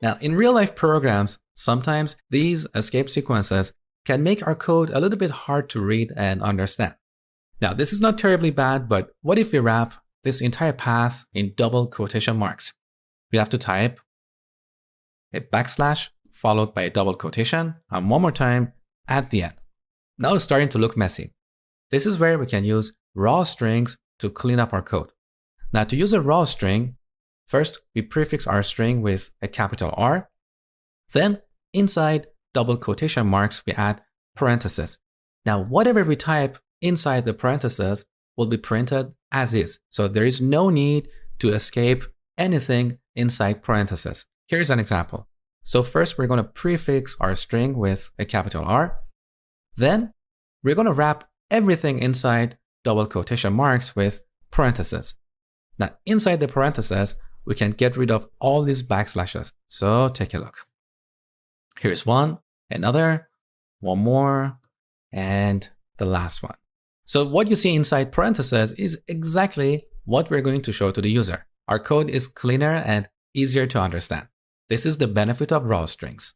Now, in real-life programs, sometimes these escape sequences can make our code a little bit hard to read and understand. Now, this is not terribly bad, but what if we wrap this entire path in double quotation marks? We have to type a backslash followed by a double quotation and one more time at the end. Now it's starting to look messy. This is where we can use raw strings to clean up our code. Now, to use a raw string, first we prefix our string with a capital R. Then inside double quotation marks, we add parentheses. Now, whatever we type inside the parentheses will be printed as is. So there is no need to escape anything inside parentheses. Here's an example. So first we're going to prefix our string with a capital R. Then we're going to wrap everything inside double quotation marks with parentheses. Now inside the parentheses, we can get rid of all these backslashes. So take a look. Here's one, another, one more, and the last one. So what you see inside parentheses is exactly what we're going to show to the user. Our code is cleaner and easier to understand. This is the benefit of raw strings.